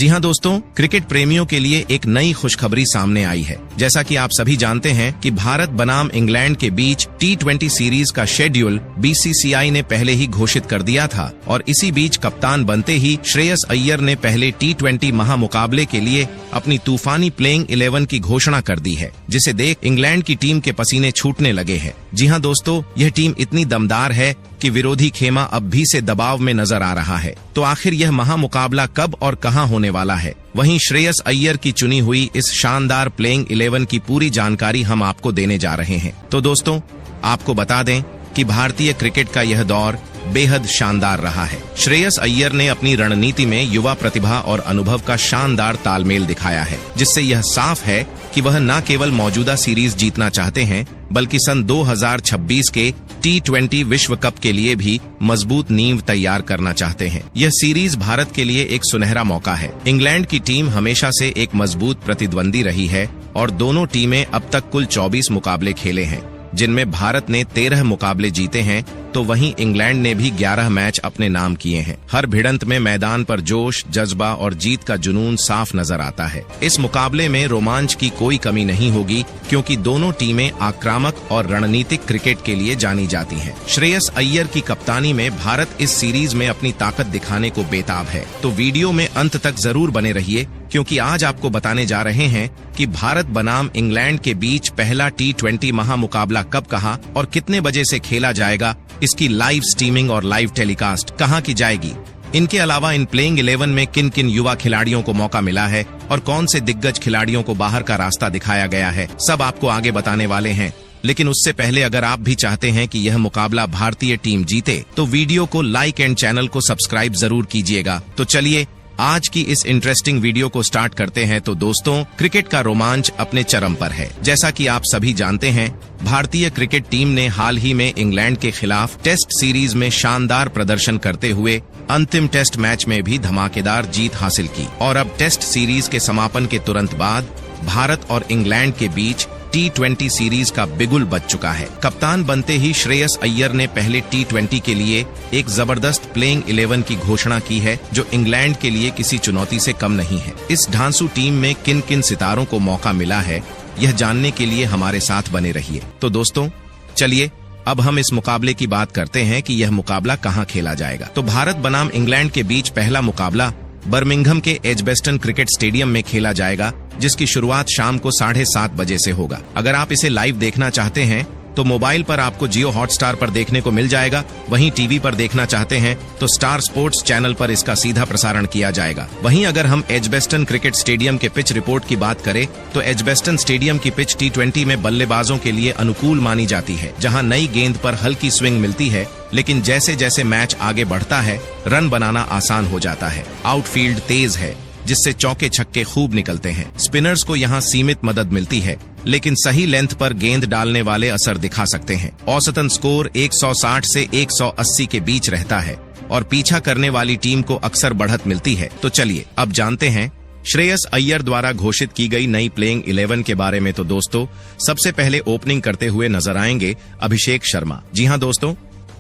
जी हाँ दोस्तों, क्रिकेट प्रेमियों के लिए एक नई खुशखबरी सामने आई है। जैसा कि आप सभी जानते हैं कि भारत बनाम इंग्लैंड के बीच T20 सीरीज का शेड्यूल BCCI ने पहले ही घोषित कर दिया था और इसी बीच कप्तान बनते ही श्रेयस अय्यर ने पहले T20 महामुकाबले के लिए अपनी तूफानी प्लेइंग 11 की घोषणा कर दी है, जिसे देख इंग्लैंड की टीम के पसीने छूटने लगे हैं। जी हाँ दोस्तों, यह टीम इतनी दमदार है कि विरोधी खेमा अब भी से दबाव में नजर आ रहा है। तो आखिर यह महामुकाबला कब और कहां होने वाला है? वहीं श्रेयस अय्यर की चुनी हुई इस शानदार प्लेइंग 11 की पूरी जानकारी हम आपको देने जा रहे हैं। तो दोस्तों, आपको बता दें कि भारतीय क्रिकेट का यह दौर बेहद शानदार रहा है। श्रेयस अय्यर ने अपनी रणनीति में युवा प्रतिभा और अनुभव का शानदार तालमेल दिखाया है, जिससे यह साफ है कि वह न केवल मौजूदा सीरीज जीतना चाहते हैं, बल्कि सन 2026 के T20 विश्व कप के लिए भी मजबूत नींव तैयार करना चाहते हैं। यह सीरीज भारत के लिए एक सुनहरा मौका है। इंग्लैंड की टीम हमेशा से एक मजबूत प्रतिद्वंदी रही है और दोनों टीमें अब तक कुल 24 मुकाबले खेले हैं, जिनमें भारत ने 13 मुकाबले जीते हैं, तो वहीं इंग्लैंड ने भी 11 मैच अपने नाम किए हैं। हर भिड़ंत में मैदान पर जोश, जज्बा और जीत का जुनून साफ नजर आता है। इस मुकाबले में रोमांच की कोई कमी नहीं होगी, क्योंकि दोनों टीमें आक्रामक और रणनीतिक क्रिकेट के लिए जानी जाती हैं। श्रेयस अय्यर की कप्तानी में भारत इस सीरीज में अपनी ताकत दिखाने को बेताब है। तो वीडियो में अंत तक जरूर बने रहिए, क्योंकि आज आपको बताने जा रहे हैं कि भारत बनाम इंग्लैंड के बीच पहला T20 महामुकाबला कब, कहां और कितने बजे से खेला जाएगा, इसकी लाइव स्ट्रीमिंग और लाइव टेलीकास्ट कहां की जाएगी। इनके अलावा इन प्लेइंग 11 में किन किन युवा खिलाड़ियों को मौका मिला है और कौन से दिग्गज खिलाड़ियों को बाहर का रास्ता दिखाया गया है, सब आपको आगे बताने वाले हैं। लेकिन उससे पहले अगर आप भी चाहते हैं कि यह मुकाबला भारतीय टीम जीते, तो वीडियो को लाइक एंड चैनल को सब्सक्राइब जरूर कीजिएगा। तो चलिए आज की इस इंटरेस्टिंग वीडियो को स्टार्ट करते हैं। तो दोस्तों, क्रिकेट का रोमांच अपने चरम पर है। जैसा कि आप सभी जानते हैं, भारतीय क्रिकेट टीम ने हाल ही में इंग्लैंड के खिलाफ टेस्ट सीरीज में शानदार प्रदर्शन करते हुए अंतिम टेस्ट मैच में भी धमाकेदार जीत हासिल की और अब टेस्ट सीरीज के समापन के तुरंत बाद भारत और इंग्लैंड के बीच T20 सीरीज का बिगुल बज चुका है। कप्तान बनते ही श्रेयस अय्यर ने पहले T20 के लिए एक जबरदस्त प्लेइंग 11 की घोषणा की है, जो इंग्लैंड के लिए किसी चुनौती से कम नहीं है। इस ढांसू टीम में किन किन सितारों को मौका मिला है, यह जानने के लिए हमारे साथ बने रहिए। तो दोस्तों, चलिए अब हम इस मुकाबले की बात करते हैं कि यह मुकाबला कहां खेला जाएगा। तो भारत बनाम इंग्लैंड के बीच पहला मुकाबला बर्मिंघम के एजबेस्टन क्रिकेट स्टेडियम में खेला जाएगा, जिसकी शुरुआत शाम को 7:30 बजे से होगा। अगर आप इसे लाइव देखना चाहते हैं तो मोबाइल पर आपको जियो हॉटस्टार पर देखने को मिल जाएगा। वहीं टीवी पर देखना चाहते हैं तो स्टार स्पोर्ट्स चैनल पर इसका सीधा प्रसारण किया जाएगा। वहीं अगर हम एजबेस्टन क्रिकेट स्टेडियम के पिच रिपोर्ट की बात करें तो एजबेस्टन स्टेडियम की पिच T20 में बल्लेबाजों के लिए अनुकूल मानी जाती है, जहां नई गेंद पर हल्की स्विंग मिलती है, लेकिन जैसे जैसे मैच आगे बढ़ता है रन बनाना आसान हो जाता है। आउटफील्ड तेज है, जिससे चौके छक्के खूब निकलते हैं। स्पिनर्स को यहाँ सीमित मदद मिलती है, लेकिन सही लेंथ पर गेंद डालने वाले असर दिखा सकते हैं। औसतन स्कोर 160 से 180 के बीच रहता है और पीछा करने वाली टीम को अक्सर बढ़त मिलती है। तो चलिए अब जानते हैं श्रेयस अय्यर द्वारा घोषित की गई नई प्लेइंग 11 के बारे में। तो दोस्तों, सबसे पहले ओपनिंग करते हुए नजर आएंगे अभिषेक शर्मा। जी हाँ दोस्तों,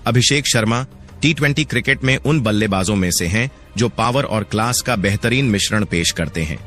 अभिषेक शर्मा T20 क्रिकेट में उन बल्लेबाजों में से हैं जो पावर और क्लास का बेहतरीन मिश्रण पेश करते हैं।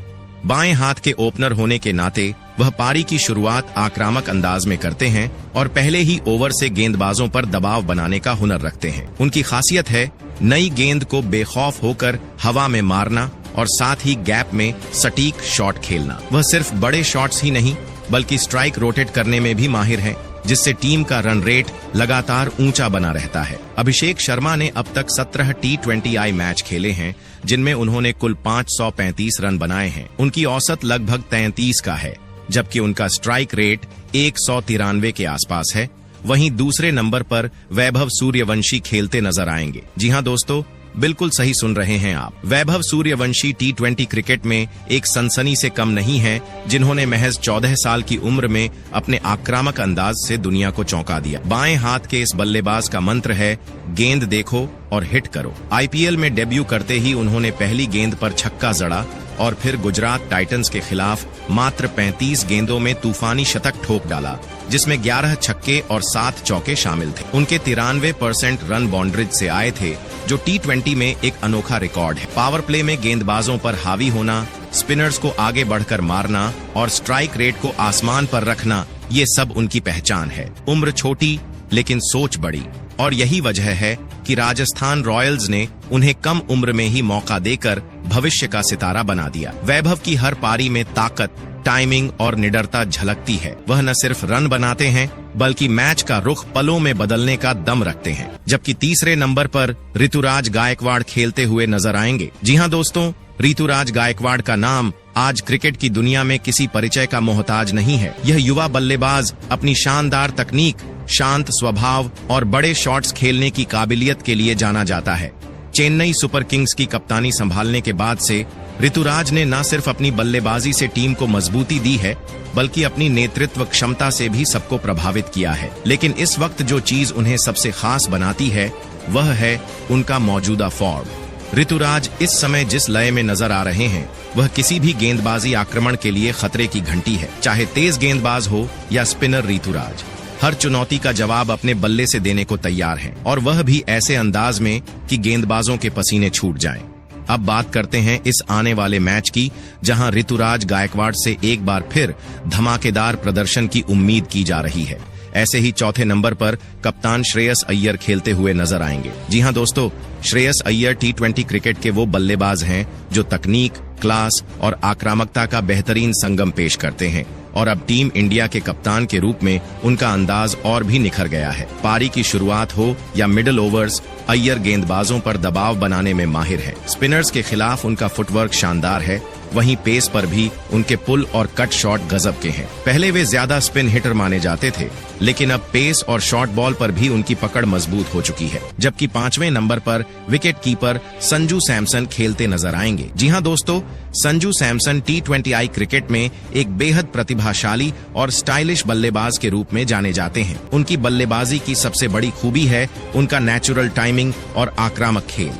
बाएं हाथ के ओपनर होने के नाते वह पारी की शुरुआत आक्रामक अंदाज में करते हैं और पहले ही ओवर से गेंदबाजों पर दबाव बनाने का हुनर रखते हैं। उनकी खासियत है नई गेंद को बेखौफ होकर हवा में मारना और साथ ही गैप में सटीक शॉट खेलना। वह सिर्फ बड़े शॉट्स ही नहीं, बल्कि स्ट्राइक रोटेट करने में भी माहिर हैं, जिससे टीम का रन रेट लगातार ऊंचा बना रहता है। अभिषेक शर्मा ने अब तक 17 T20I मैच खेले हैं, जिनमें उन्होंने कुल 535 रन बनाए हैं। उनकी औसत लगभग 33 का है, जबकि उनका स्ट्राइक रेट 193 के आसपास है। वहीं दूसरे नंबर पर वैभव सूर्यवंशी खेलते नजर आएंगे। जी हाँ दोस्तों, बिल्कुल सही सुन रहे हैं आप। वैभव सूर्यवंशी T20 क्रिकेट में एक सनसनी से कम नहीं है, जिन्होंने महज 14 साल की उम्र में अपने आक्रामक अंदाज से दुनिया को चौंका दिया। बाएं हाथ के इस बल्लेबाज का मंत्र है गेंद देखो और हिट करो। IPL में डेब्यू करते ही उन्होंने पहली गेंद पर छक्का जड़ा और फिर गुजरात टाइटंस के खिलाफ मात्र 35 गेंदों में तूफानी शतक ठोक डाला, जिसमें 11 छक्के और 7 चौके शामिल थे। उनके 93% रन बाउंड्रीज से आए थे, जो T20 में एक अनोखा रिकॉर्ड है। पावर प्ले में गेंदबाजों पर हावी होना, स्पिनर्स को आगे बढ़कर मारना और स्ट्राइक रेट को आसमान पर रखना, ये सब उनकी पहचान है। उम्र छोटी लेकिन सोच बड़ी, और यही वजह है कि राजस्थान रॉयल्स ने उन्हें कम उम्र में ही मौका देकर भविष्य का सितारा बना दिया। वैभव की हर पारी में ताकत, टाइमिंग और निडरता झलकती है। वह न सिर्फ रन बनाते हैं बल्कि मैच का रुख पलों में बदलने का दम रखते हैं। जबकि तीसरे नंबर पर ऋतुराज गायकवाड़ खेलते हुए नजर आएंगे। जी हां दोस्तों, ऋतुराज गायकवाड़ का नाम आज क्रिकेट की दुनिया में किसी परिचय का मोहताज नहीं है। यह युवा बल्लेबाज अपनी शानदार तकनीक, शांत स्वभाव और बड़े शॉट्स खेलने की काबिलियत के लिए जाना जाता है। चेन्नई सुपर किंग्स की कप्तानी संभालने के बाद से ऋतुराज ने न सिर्फ अपनी बल्लेबाजी से टीम को मजबूती दी है, बल्कि अपनी नेतृत्व क्षमता से भी सबको प्रभावित किया है। लेकिन इस वक्त जो चीज उन्हें सबसे खास बनाती है, वह है उनका मौजूदा फॉर्म। ऋतुराज इस समय जिस लय में नजर आ रहे हैं, वह किसी भी गेंदबाजी आक्रमण के लिए खतरे की घंटी है। चाहे तेज गेंदबाज हो या स्पिनर, ऋतुराज हर चुनौती का जवाब अपने बल्ले से देने को तैयार हैं, और वह भी ऐसे अंदाज में कि गेंदबाजों के पसीने छूट जाएं। अब बात करते हैं इस आने वाले मैच की, जहां ऋतुराज गायकवाड़ से एक बार फिर धमाकेदार प्रदर्शन की उम्मीद की जा रही है। ऐसे ही चौथे नंबर पर कप्तान श्रेयस अय्यर खेलते हुए नजर आएंगे। जी हां दोस्तों, श्रेयस अय्यर T20 क्रिकेट के वो बल्लेबाज हैं जो तकनीक, क्लास और आक्रामकता का बेहतरीन संगम पेश करते हैं, और अब टीम इंडिया के कप्तान के रूप में उनका अंदाज और भी निखर गया है। पारी की शुरुआत हो या मिडिल ओवर्स, अय्यर गेंदबाजों पर दबाव बनाने में माहिर है। स्पिनर्स के खिलाफ उनका फुटवर्क शानदार है, वहीं पेस पर भी उनके पुल और कट शॉट गजब के हैं। पहले वे ज्यादा स्पिन हिटर माने जाते थे, लेकिन अब पेस और शॉर्ट बॉल पर भी उनकी पकड़ मजबूत हो चुकी है। जबकि 5वें नंबर पर विकेट कीपर संजू सैमसन खेलते नजर आएंगे। जी हां दोस्तों, संजू सैमसन T20I क्रिकेट में एक बेहद प्रतिभाशाली और स्टाइलिश बल्लेबाज के रूप में जाने जाते हैं। उनकी बल्लेबाजी की सबसे बड़ी खूबी है उनका नेचुरल टाइमिंग और आक्रामक खेल।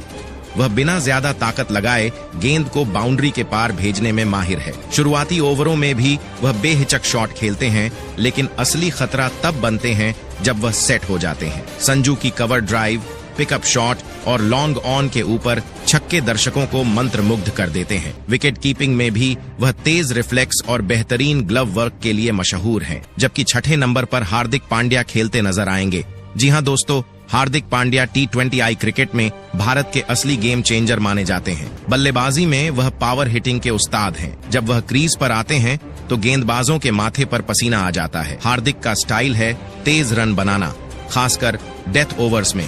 वह बिना ज्यादा ताकत लगाए गेंद को बाउंड्री के पार भेजने में माहिर है। शुरुआती ओवरों में भी वह बेहिचक शॉट खेलते हैं, लेकिन असली खतरा तब बनते हैं जब वह सेट हो जाते हैं। संजू की कवर ड्राइव, पिकअप शॉट और लॉन्ग ऑन के ऊपर छक्के दर्शकों को मंत्रमुग्ध कर देते हैं। विकेट कीपिंग में भी वह तेज रिफ्लेक्स और बेहतरीन ग्लव वर्क के लिए मशहूर हैं। जबकि छठे नंबर पर हार्दिक पांड्या खेलते नजर आएंगे। जी हां दोस्तों, हार्दिक पांड्या T20I क्रिकेट में भारत के असली गेम चेंजर माने जाते हैं। बल्लेबाजी में वह पावर हिटिंग के उस्ताद हैं। जब वह क्रीज पर आते हैं तो गेंदबाजों के माथे पर पसीना आ जाता है। हार्दिक का स्टाइल है तेज रन बनाना, खासकर डेथ ओवर्स में,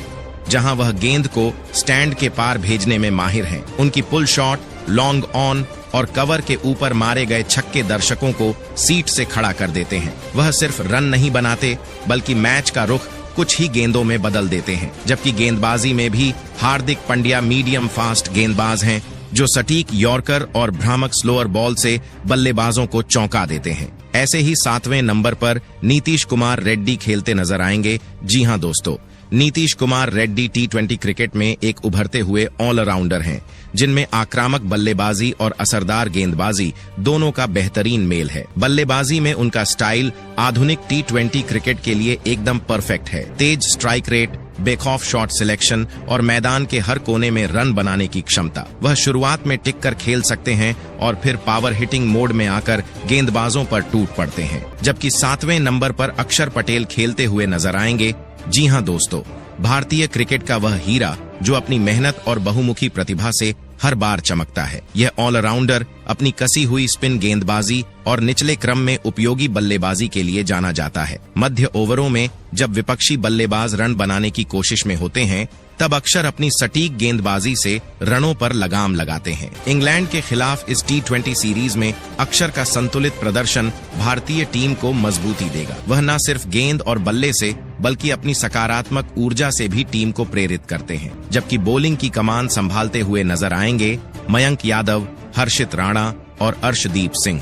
जहां वह गेंद को स्टैंड के पार भेजने में माहिर हैं। उनकी पुल शॉट, लॉन्ग ऑन और कवर के ऊपर मारे गए छक्के दर्शकों को सीट से खड़ा कर देते हैं। वह सिर्फ रन नहीं बनाते, बल्कि मैच का रुख कुछ ही गेंदों में बदल देते हैं। जबकि गेंदबाजी में भी हार्दिक पांड्या मीडियम फास्ट गेंदबाज हैं, जो सटीक यॉर्कर और भ्रामक स्लोअर बॉल से बल्लेबाजों को चौंका देते हैं। ऐसे ही 7वें नंबर पर नीतीश कुमार रेड्डी खेलते नजर आएंगे। जी हां दोस्तों, नीतीश कुमार रेड्डी T20 क्रिकेट में एक उभरते हुए ऑलराउंडर हैं, जिनमें आक्रामक बल्लेबाजी और असरदार गेंदबाजी दोनों का बेहतरीन मेल है। बल्लेबाजी में उनका स्टाइल आधुनिक T20 क्रिकेट के लिए एकदम परफेक्ट है। तेज स्ट्राइक रेट, बेखौफ शॉट सिलेक्शन और मैदान के हर कोने में रन बनाने की क्षमता। वह शुरुआत में टिक कर खेल सकते हैं और फिर पावर हिटिंग मोड में आकर गेंदबाजों पर टूट पड़ते हैं। जबकि 7वें नंबर पर अक्षर पटेल खेलते हुए नजर आएंगे। जी हां दोस्तों, भारतीय क्रिकेट का वह हीरा जो अपनी मेहनत और बहुमुखी प्रतिभा से हर बार चमकता है। यह ऑलराउंडर अपनी कसी हुई स्पिन गेंदबाजी और निचले क्रम में उपयोगी बल्लेबाजी के लिए जाना जाता है। मध्य ओवरों में जब विपक्षी बल्लेबाज रन बनाने की कोशिश में होते हैं, तब अक्षर अपनी सटीक गेंदबाजी से रनों पर लगाम लगाते हैं। इंग्लैंड के खिलाफ इस T20 सीरीज में अक्षर का संतुलित प्रदर्शन भारतीय टीम को मजबूती देगा। वह न सिर्फ गेंद और बल्ले से, बल्कि अपनी सकारात्मक ऊर्जा से भी टीम को प्रेरित करते हैं। जबकि बॉलिंग की कमान संभालते हुए नजर आएंगे मयंक यादव, हर्षित राणा और अर्शदीप सिंह।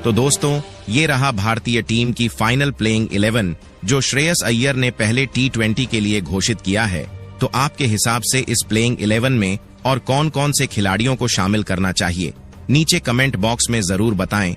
तो दोस्तों, ये रहा भारतीय टीम की फाइनल प्लेइंग 11 जो श्रेयस अय्यर ने पहले T20 के लिए घोषित किया है। तो आपके हिसाब से इस प्लेइंग 11 में और कौन कौन से खिलाड़ियों को शामिल करना चाहिए, नीचे कमेंट बॉक्स में जरूर बताएं।